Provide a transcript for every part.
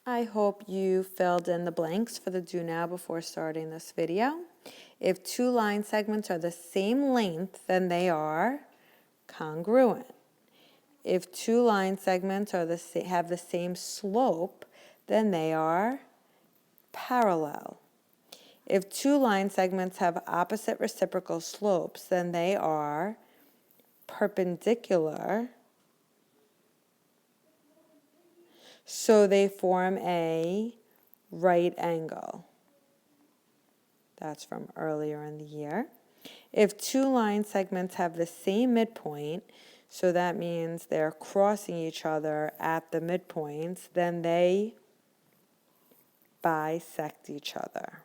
I hope you filled in the blanks for the do now before starting this video. If two line segments are the same length, then they are congruent. If two line segments are have the same slope, then they are parallel. If two line segments have opposite reciprocal slopes, then they are perpendicular. So they form a right angle. That's from earlier in the year. If two line segments have the same midpoint, so that means they're crossing each other at the midpoints, then they bisect each other.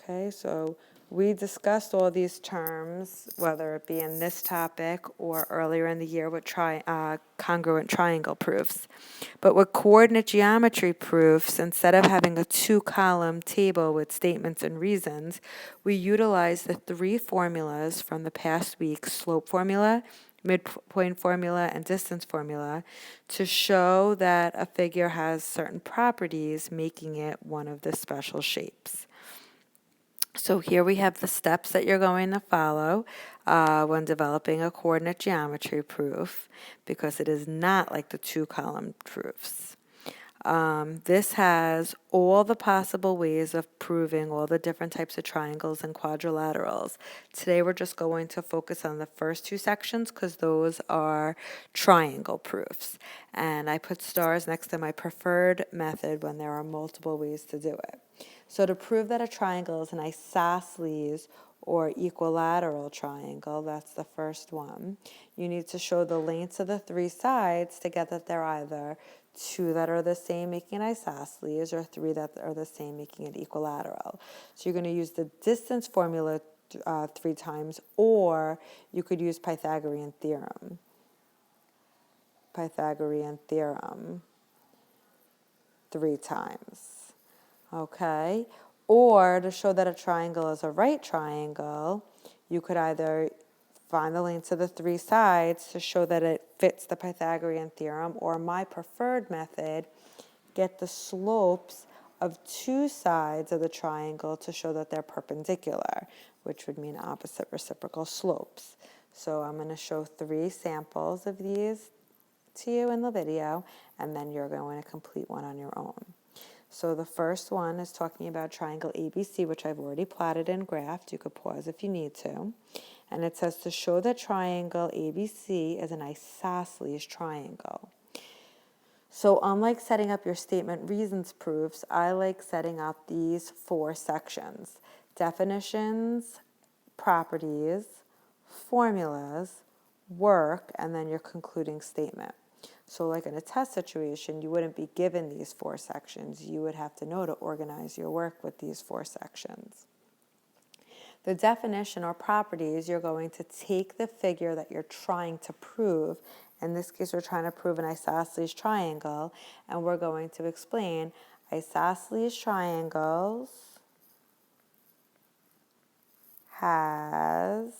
Okay, so we discussed all these terms, whether it be in this topic or earlier in the year with congruent triangle proofs. But with coordinate geometry proofs, instead of having a two-column table with statements and reasons, we utilize the three formulas from the past week's slope formula, midpoint formula, and distance formula to show that a figure has certain properties, making it one of the special shapes. So here we have the steps that you're going to follow when developing a coordinate geometry proof, because it is not like the two-column proofs. This has all the possible ways of proving all the different types of triangles and quadrilaterals. Today we're just going to focus on the first two sections because those are triangle proofs. And I put stars next to my preferred method when there are multiple ways to do it. So to prove that a triangle is an isosceles or equilateral triangle, that's the first one, you need to show the lengths of the three sides to get that they're either two that are the same making an isosceles or three that are the same making it equilateral. So you're going to use the distance formula 3 times, or you could use Pythagorean theorem. Pythagorean theorem 3 times. Okay, or to show that a triangle is a right triangle, you could either find the lengths of the three sides to show that it fits the Pythagorean theorem, or my preferred method, get the slopes of two sides of the triangle to show that they're perpendicular, which would mean opposite reciprocal slopes. So I'm going to show 3 samples of these to you in the video, and then you're going to complete one on your own. So the first one is talking about triangle ABC, which I've already plotted and graphed. You could pause if you need to. And it says to show that triangle ABC is an isosceles triangle. So unlike setting up your statement reasons proofs, I like setting up these 4 sections: definitions, properties, formulas, work, and then your concluding statement. So like in a test situation, you wouldn't be given these 4 sections. You would have to know to organize your work with these 4 sections. The definition or properties, you're going to take the figure that you're trying to prove. In this case, we're trying to prove an isosceles triangle, and we're going to explain isosceles triangles has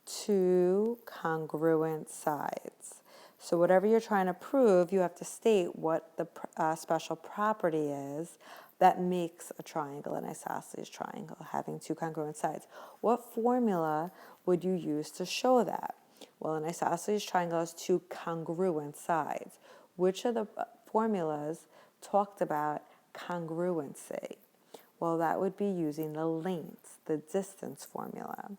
2 congruent sides. So whatever you're trying to prove, you have to state what the special property is that makes a triangle an isosceles triangle, having 2 congruent sides. What formula would you use to show that? Well, an isosceles triangle has 2 congruent sides. Which of the formulas talked about congruency? Well, that would be using the lengths, the distance formula.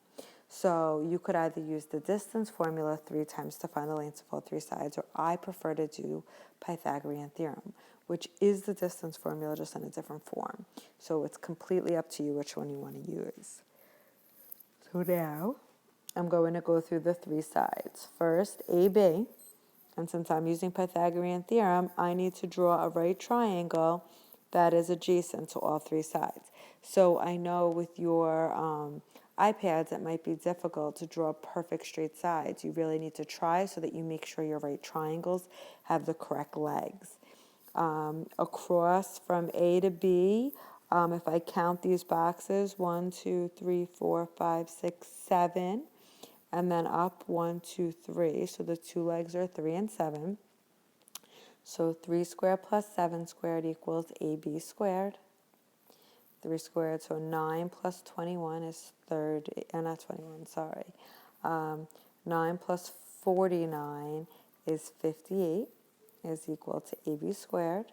So you could either use the distance formula 3 times to find the lengths of all 3 sides, or I prefer to do Pythagorean theorem, which is the distance formula just in a different form. So it's completely up to you which one you want to use. So now I'm going to go through the 3 sides. First, AB, and since I'm using Pythagorean theorem, I need to draw a right triangle that is adjacent to all 3 sides. So I know with your iPads, it might be difficult to draw perfect straight sides. You really need to try so that you make sure your right triangles have the correct legs. Across from A to B, if I count these boxes, 1, 2, 3, 4, 5, 6, 7, and then up 1, 2, 3. So the 2 legs are 3 and 7. So 3 squared plus 7 squared equals AB squared. 3 squared, so 9 plus 21 is 30, not 21, sorry. 9 plus 49 is 58, is equal to AB squared.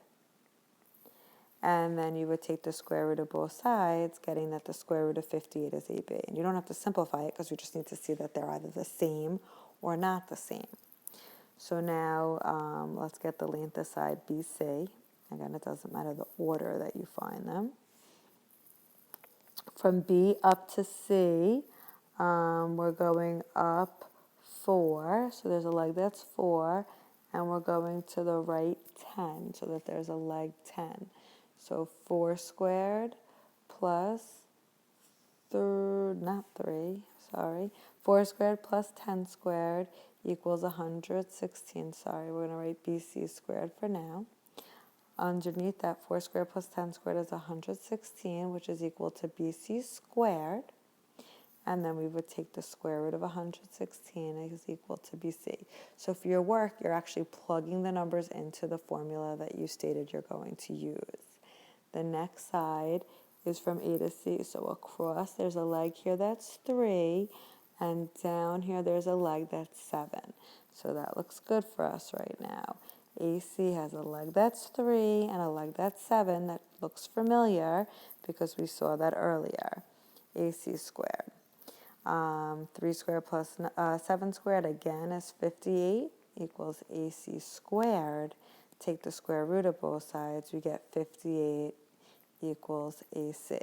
And then you would take the square root of both sides, getting that the square root of 58 is AB. And you don't have to simplify it because you just need to see that they're either the same or not the same. So now let's get the length of side BC. Again, it doesn't matter the order that you find them. From B up to C, we're going up 4. So there's a leg that's 4. And we're going to the right 10, so that there's a leg 10. So 4 squared plus 4 squared plus 10 squared equals 116. Sorry, we're going to write BC squared for now. Underneath that, 4 squared plus 10 squared is 116, which is equal to BC squared. And then we would take the square root of 116 is equal to BC. So for your work, you're actually plugging the numbers into the formula that you stated you're going to use. The next side is from A to C. So across, there's a leg here that's 3, and down here there's a leg that's 7. So that looks good for us right now. AC has a leg that's 3 and a leg that's 7. That looks familiar because we saw that earlier. AC squared. 3 squared plus 7 squared, again, is 58, equals AC squared. Take the square root of both sides, we get 58 equals AC.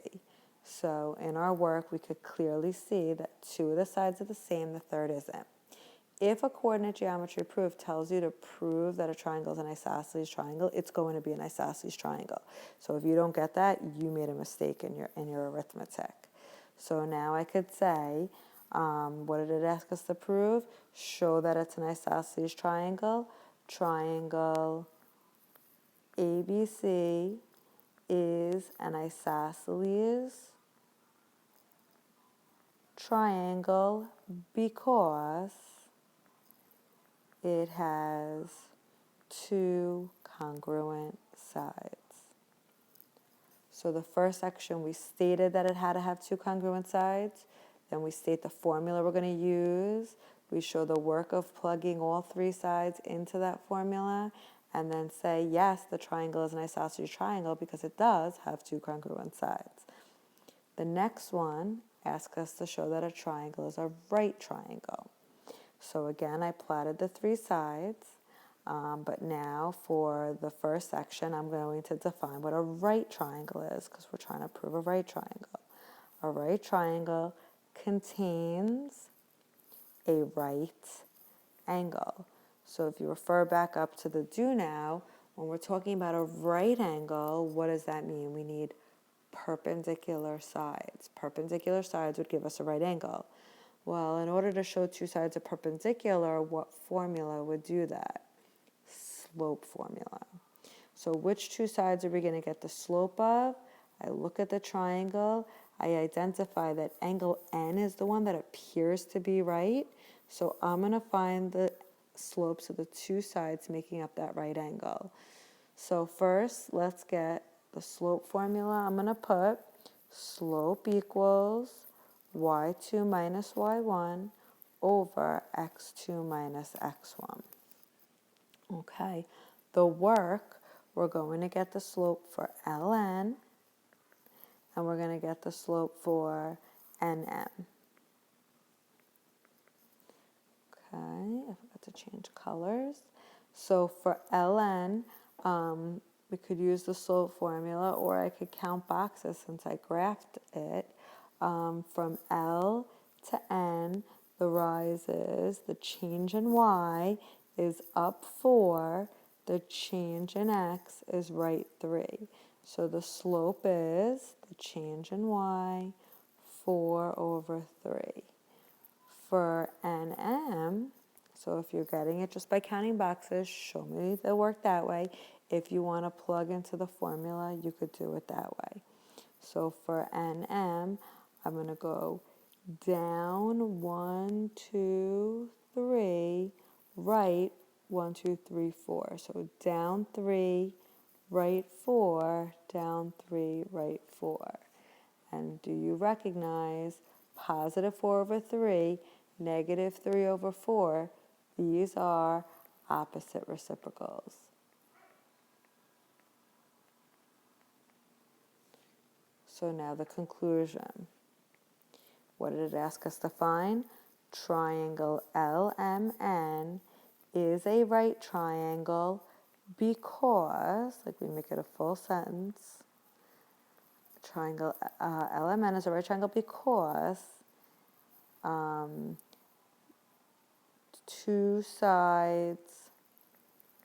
So in our work, we could clearly see that 2 of the sides are the same, the third isn't. If a coordinate geometry proof tells you to prove that a triangle is an isosceles triangle, it's going to be an isosceles triangle. So if you don't get that, you made a mistake in your arithmetic. So now I could say, what did it ask us to prove? Show that it's an isosceles triangle. Triangle ABC is an isosceles triangle because it has 2 congruent sides. So the first section, we stated that it had to have 2 congruent sides. Then we state the formula we're going to use. We show the work of plugging all 3 sides into that formula. And then say, yes, the triangle is an isosceles triangle because it does have 2 congruent sides. The next one asks us to show that a triangle is a right triangle. So again, I plotted the 3 sides. But now for the first section, I'm going to define what a right triangle is because we're trying to prove a right triangle. A right triangle contains a right angle. So if you refer back up to the do now, when we're talking about a right angle, what does that mean? We need perpendicular sides. Perpendicular sides would give us a right angle. Well, in order to show 2 sides are perpendicular, what formula would do that? Slope formula. So which 2 sides are we going to get the slope of? I look at the triangle. I identify that angle N is the one that appears to be right. So I'm going to find the slopes of the 2 sides making up that right angle. So first, let's get the slope formula. I'm going to put slope equals y2 minus y1 over x2 minus x1. Okay, the work, we're going to get the slope for ln, and we're going to get the slope for nm. Okay, I forgot to change colors. So for ln, we could use the slope formula, or I could count boxes since I graphed it. From L to N, the rises, the change in y is up 4, the change in x is right 3. So the slope is the change in y, 4 over 3. For nm, so if you're getting it just by counting boxes, show me the work that way. If you want to plug into the formula, you could do it that way. So for nm, I'm going to go down 1, 2, 3, right 1, 2, 3, 4. So down 3, right 4, down 3, right 4. And do you recognize positive 4 over 3, negative 3 over 4? These are opposite reciprocals. So now the conclusion. What did it ask us to find? Triangle LMN is a right triangle because, like we make it a full sentence, triangle LMN is a right triangle because two sides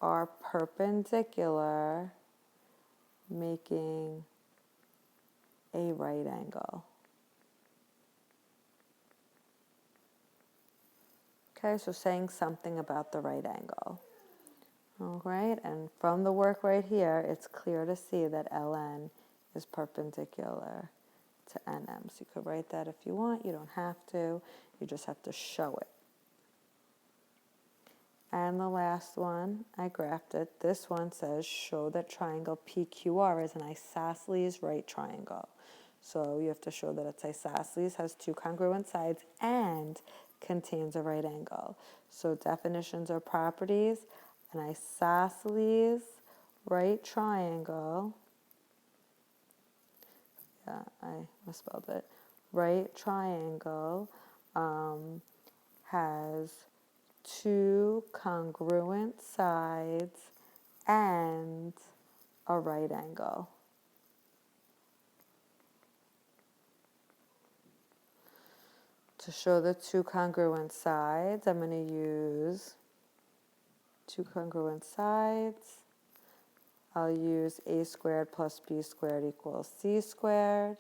are perpendicular, making a right angle. Okay, so saying something about the right angle. All right, and from the work right here, it's clear to see that LN is perpendicular to NM. So you could write that if you want. You don't have to. You just have to show it. And the last one, I graphed it. This one says, show that triangle PQR is an isosceles right triangle. So you have to show that it's isosceles, has two congruent sides, and contains a right angle. So definitions or properties, an isosceles right triangle, yeah, I misspelled it, right triangle has two congruent sides and a right angle. To show the two congruent sides, I'm going to use two congruent sides. I'll use a squared plus b squared equals c squared.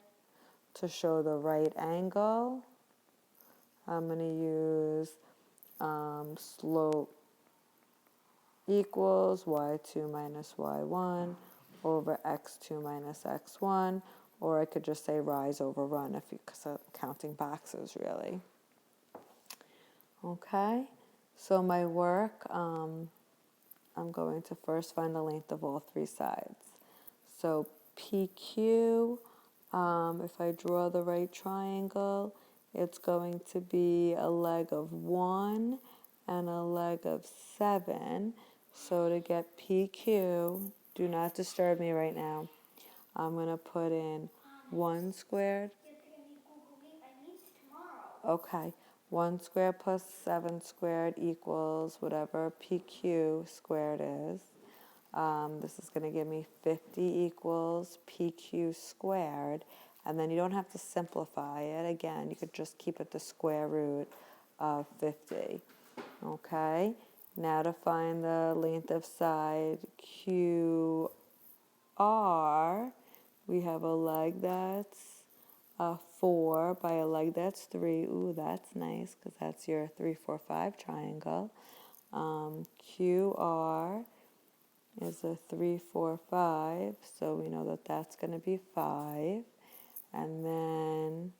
To show the right angle, I'm going to use slope equals y2 minus y1 over x2 minus x1, or I could just say rise over run if because I'm counting boxes really. Okay, so my work, I'm going to first find the length of all three sides. So PQ, if I draw the right triangle, it's going to be a leg of 1 and a leg of 7. So to get PQ, do not disturb me right now. I'm going to put in 1 squared. Okay, 1 squared plus 7 squared equals whatever PQ squared is. This is going to give me 50 equals PQ squared. And then you don't have to simplify it. Again, you could just keep it the square root of 50. Okay, now to find the length of side QR, we have a leg that's 4 by a leg that's 3. Ooh, that's nice because that's your 3, 4, 5 triangle. QR is a 3, 4, 5, so we know that that's going to be 5. And then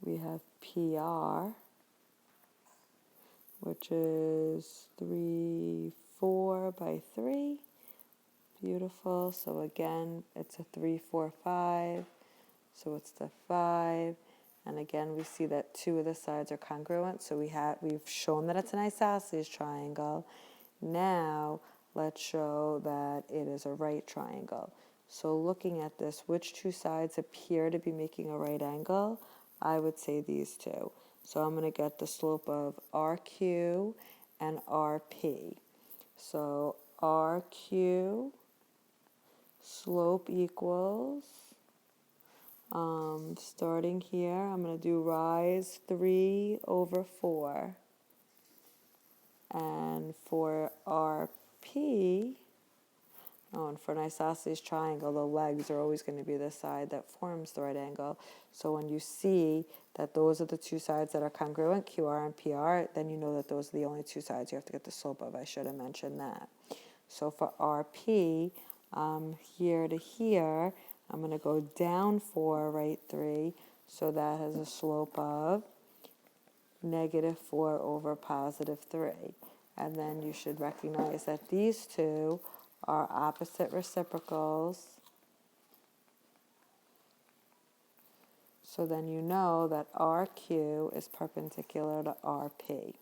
we have PR, which is 3, 4 by 3. Beautiful. So again, it's a 3, 4, 5. So it's the 5. And again, we see that 2 of the sides are congruent. So we've shown that it's an isosceles triangle. Now, let's show that it is a right triangle. So looking at this, which two sides appear to be making a right angle? I would say these two. So I'm going to get the slope of RQ and RP. So RQ slope equals, starting here, I'm going to do rise 3 over 4. And for RP, and for an isosceles triangle, the legs are always going to be the side that forms the right angle. So when you see that those are the two sides that are congruent, QR and PR, then you know that those are the only two sides you have to get the slope of. I should have mentioned that. So for RP, here to here, I'm going to go down 4, right 3. So that has a slope of -4 over +3. And then you should recognize that these two are opposite reciprocals. So then you know that RQ is perpendicular to RP.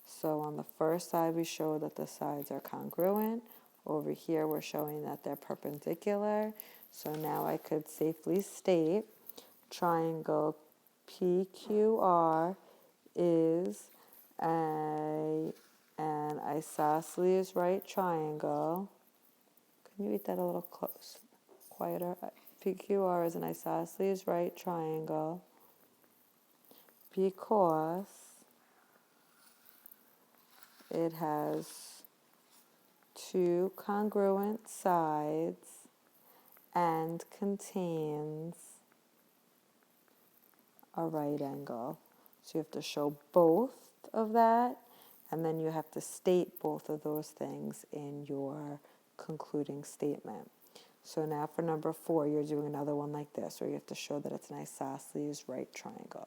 So on the first side, we show that the sides are congruent. Over here, we're showing that they're perpendicular. So now I could safely state triangle PQR is an isosceles right triangle. Can you read that a little close, quieter? PQR is an isosceles right triangle because it has two congruent sides and contains a right angle. So you have to show both of that, and then you have to state both of those things in your concluding statement. So now for number 4, you're doing another one like this, where you have to show that it's an isosceles right triangle.